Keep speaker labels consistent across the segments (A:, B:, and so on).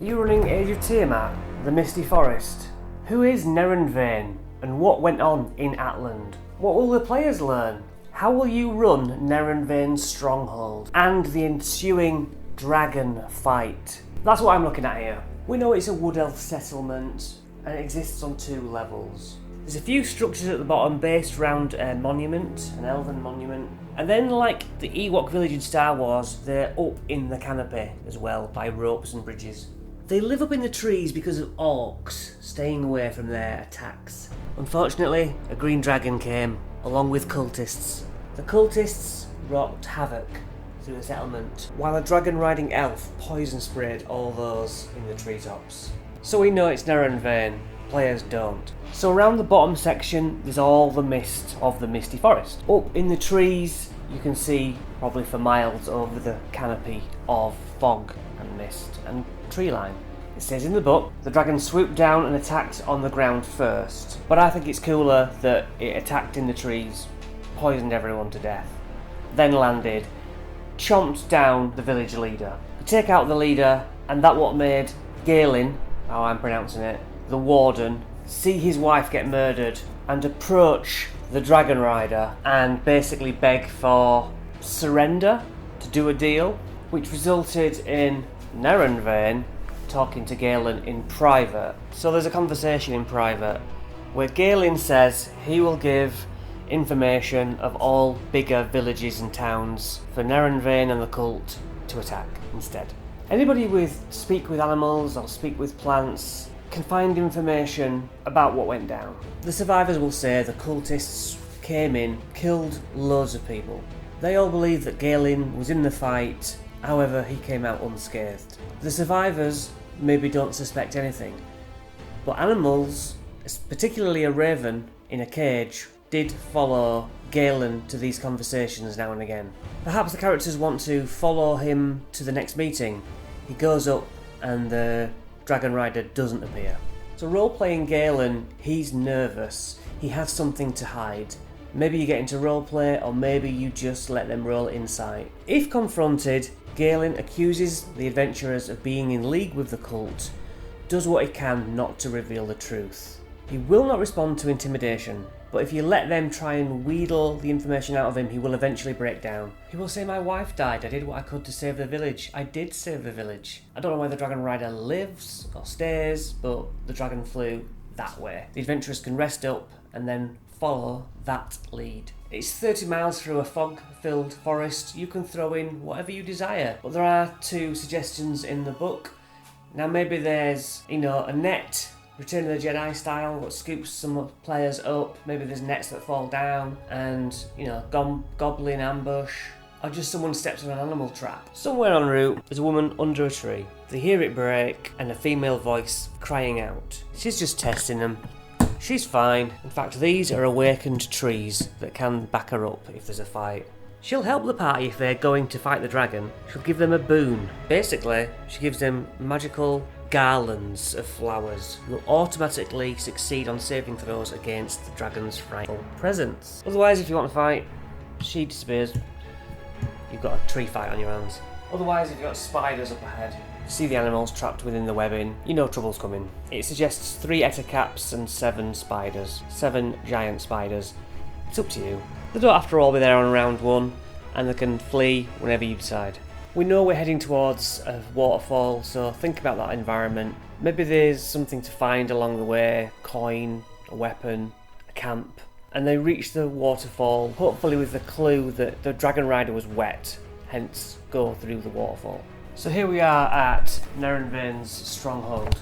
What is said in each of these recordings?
A: You running Age of Tiamat, the Misty Forest? Who is Nerenvain, and what went on in Atland? What will the players learn? How will you run Nerenvain's stronghold and the ensuing dragon fight? That's what I'm looking at here. We know it's a wood elf settlement and it exists on 2 levels. There's a few structures at the bottom based around a monument, an elven monument. And then, like the Ewok village in Star Wars, they're up in the canopy as well by ropes and bridges. They live up in the trees because of orcs staying away from their attacks. Unfortunately, a green dragon came, along with cultists. The cultists wrought havoc through the settlement, while a dragon-riding elf poison sprayed all those in the treetops. So we know it's Nerenvain, players don't. So around the bottom section, there's all the mist of the Misty Forest. Up in the trees, you can see, probably for miles over the canopy of fog and mist and tree line. It says in the book, the dragon swooped down and attacked on the ground first. But I think it's cooler that it attacked in the trees, poisoned everyone to death, then landed, chomped down the village leader. You take out the leader, and that what made Galen, how I'm pronouncing it, the warden, see his wife get murdered and approach the dragon rider and basically beg for surrender to do a deal, which resulted in Nerenvain talking to Galen in private. So there's a conversation in private where Galen says he will give information of all bigger villages and towns for Nerenvain and the cult to attack instead. Anybody with speak with animals or speak with plants can find information about what went down. The survivors will say the cultists came in, killed loads of people. They all believe that Galen was in the fight, however he came out unscathed. The survivors maybe don't suspect anything, but animals, particularly a raven in a cage, did follow Galen to these conversations now and again. Perhaps the characters want to follow him to the next meeting. He goes up and the Dragon Rider doesn't appear. So role-playing Galen, he's nervous. He has something to hide. Maybe you get into roleplay, or maybe you just let them roll insight. If confronted, Galen accuses the adventurers of being in league with the cult, does what he can not to reveal the truth. He will not respond to intimidation, but if you let them try and wheedle the information out of him, he will eventually break down. He will say, "My wife died, I did what I could to save the village. I did save the village. I don't know where the Dragon Rider lives or stays, but the dragon flew that way." The adventurers can rest up and then follow that lead. It's 30 miles through a fog-filled forest. You can throw in whatever you desire, but there are 2 suggestions in the book. Now maybe there's, a net, Return of the Jedi style, that scoops some players up. Maybe there's nets that fall down and, goblin ambush. Or just someone steps on an animal trap. Somewhere en route, there's a woman under a tree. They hear it break and a female voice crying out. She's just testing them. She's fine. In fact, these are awakened trees that can back her up if there's a fight. She'll help the party if they're going to fight the dragon. She'll give them a boon. Basically, she gives them magical garlands of flowers who will automatically succeed on saving throws against the dragon's frightful presence. Otherwise, if you want to fight, she disappears. You've got a tree fight on your hands. Otherwise, if you've got spiders up ahead, see the animals trapped within the webbing, you know trouble's coming. It suggests 3 ettercaps and 7 spiders. 7 giant spiders. It's up to you. They don't have to all be there on round 1, and they can flee whenever you decide. We know we're heading towards a waterfall, so think about that environment. Maybe there's something to find along the way, coin, a weapon, a camp. And they reach the waterfall, hopefully with the clue that the Dragon Rider was wet, hence go through the waterfall. So here we are at Nerenvain's stronghold.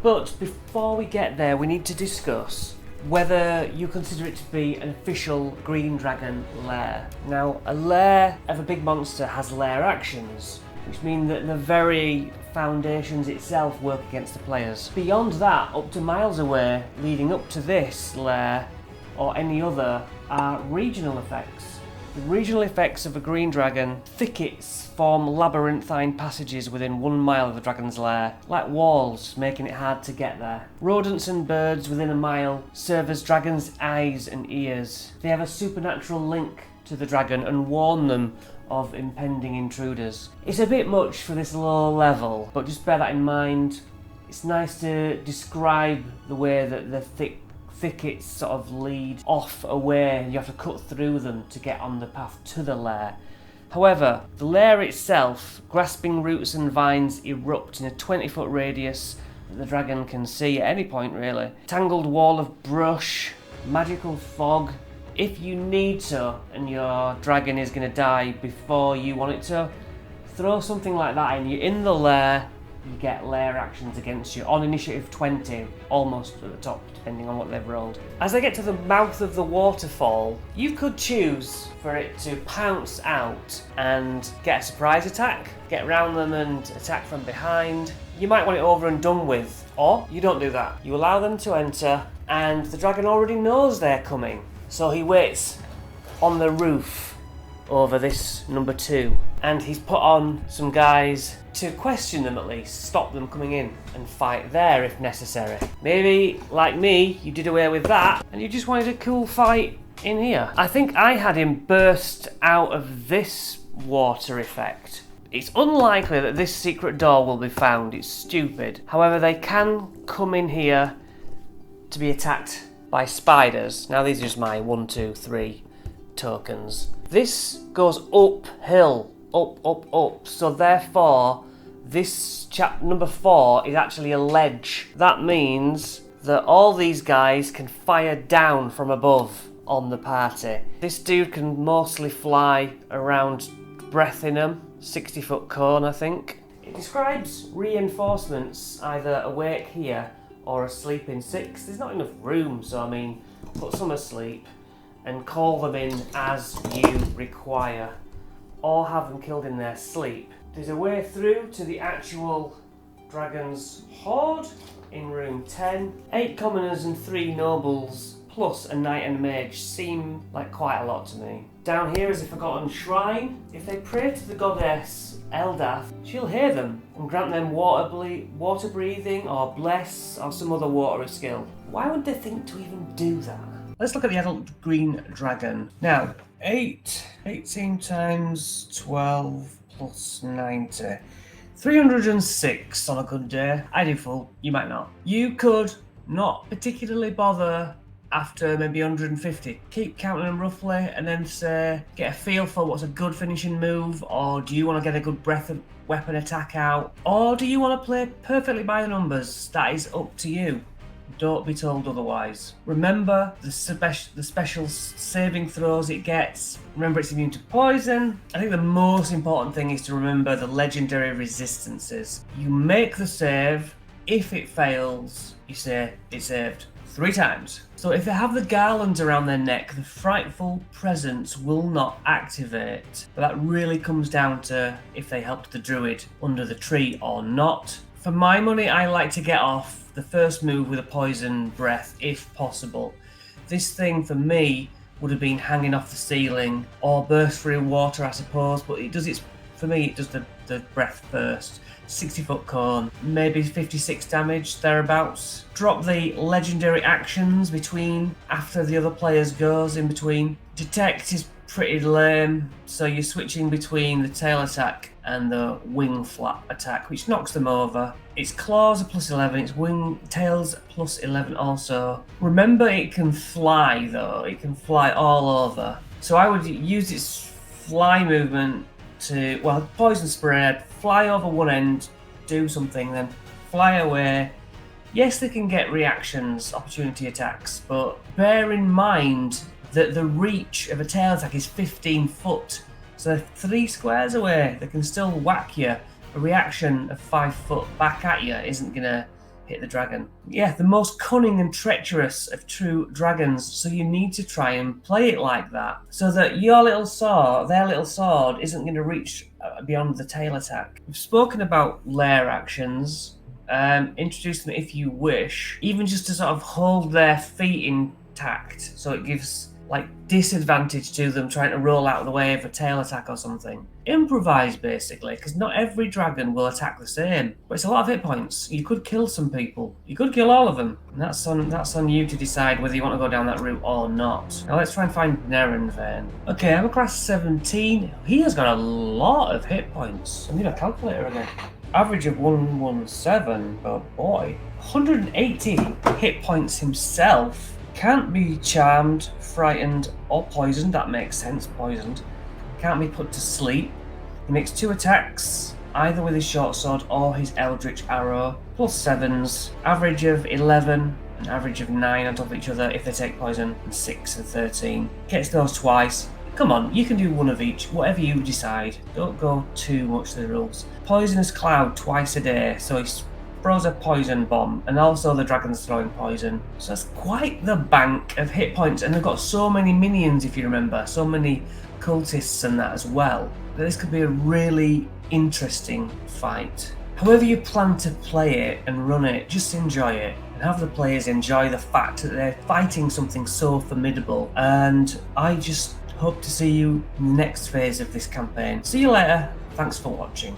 A: But before we get there, we need to discuss whether you consider it to be an official green dragon lair. Now, a lair of a big monster has lair actions, which mean that the very foundations itself work against the players. Beyond that, up to miles away, leading up to this lair, or any other, are regional effects. The regional effects of a green dragon, thickets form labyrinthine passages within 1 mile of the dragon's lair, like walls, making it hard to get there. Rodents and birds within a mile serve as dragon's eyes and ears. They have a supernatural link to the dragon and warn them of impending intruders. It's a bit much for this low level, but just bear that in mind. It's nice to describe the way that the thickets sort of lead off away and you have to cut through them to get on the path to the lair. However, the lair itself, grasping roots and vines erupt in a 20-foot radius that the dragon can see at any point really. Tangled wall of brush, magical fog. If you need to and your dragon is going to die before you want it to, throw something like that in. You're in the lair, you get lair actions against you on initiative 20, almost at the top, depending on what they've rolled. As I get to the mouth of the waterfall, you could choose for it to pounce out and get a surprise attack, get around them and attack from behind. You might want it over and done with, or you don't do that. You allow them to enter, and the dragon already knows they're coming, so he waits on the roof over this number 2, and he's put on some guys to question them, at least stop them coming in and fight there if necessary. Maybe like me, you did away with that and you just wanted a cool fight in here. I think I had him burst out of this water effect. It's unlikely that this secret door will be found, it's stupid. However, they can come in here to be attacked by spiders. Now these are just my 1, 2, 3 tokens. This goes uphill, up. So therefore, this number 4 is actually a ledge. That means that all these guys can fire down from above on the party. This dude can mostly fly around Breathingham, 60-foot cone, I think. It describes reinforcements either awake here or asleep in 6. There's not enough room, so I mean, put some asleep and call them in as you require, or have them killed in their sleep. There's a way through to the actual dragon's hoard in room 10. 8 commoners and 3 nobles, plus a knight and mage seem like quite a lot to me. Down here is a forgotten shrine. If they pray to the goddess Eldath, she'll hear them and grant them water breathing or bless or some other watery skill. Why would they think to even do that? Let's look at the adult green dragon. Now, 18 times 12 plus 90. 306 on a good day. I do full, you might not. You could not particularly bother after maybe 150. Keep counting them roughly and then say, get a feel for what's a good finishing move, or do you want to get a good breath of weapon attack out, or do you want to play perfectly by the numbers? That is up to you. Don't be told otherwise. Remember the special saving throws it gets. Remember it's immune to poison. I think the most important thing is to remember the legendary resistances. You make the save. If it fails, you say it saved 3 times. So if they have the garlands around their neck, the frightful presence will not activate. But that really comes down to if they helped the druid under the tree or not. For my money, I like to get off the first move with a poison breath if possible. This thing for me would have been hanging off the ceiling or burst through water, I suppose, but it does for me it does the breath first. 60-foot cone, maybe 56 damage thereabouts. Drop the legendary actions between after the other player's goes in between. Detect is pretty lame, so you're switching between the tail attack and the wing flap attack, which knocks them over. Its claws are plus 11, its tails plus 11 also. Remember it can fly though, it can fly all over. So I would use its fly movement to, well, poison spread, fly over one end, do something, then fly away. Yes, they can get reactions, opportunity attacks, but bear in mind that the reach of a tail attack is 15 foot. So they're 3 squares away, they can still whack you. A reaction of 5 foot back at you isn't gonna hit the dragon. Yeah, the most cunning and treacherous of true dragons, so you need to try and play it like that, so that your little sword, their little sword, isn't gonna reach beyond the tail attack. We've spoken about lair actions, introduce them if you wish, even just to sort of hold their feet intact, so it gives like disadvantage to them trying to roll out of the way of a tail attack or something. Improvise basically, because not every dragon will attack the same. But it's a lot of hit points. You could kill some people. You could kill all of them. And that's on you to decide whether you want to go down that route or not. Now let's try and find Nerenvain. Okay, I'm a class 17. He has got a lot of hit points. I need a calculator again. Average of 117. Oh boy. 180 hit points himself. Can't be charmed, frightened, or poisoned. That makes sense, poisoned. Can't be put to sleep. He makes 2 attacks, either with his short sword or his eldritch arrow. Plus 7s. Average of 11, an average of 9 on top of each other if they take poison, and 6 and 13. Gets those twice. Come on, you can do one of each, whatever you decide. Don't go too much to the rules. Poisonous Cloud twice a day, so he's throws a poison bomb, and also the dragon's throwing poison. So that's quite the bank of hit points, and they've got so many minions, if you remember, so many cultists and that as well. This could be a really interesting fight. However you plan to play it and run it, just enjoy it, and have the players enjoy the fact that they're fighting something so formidable. And I just hope to see you in the next phase of this campaign. See you later. Thanks for watching.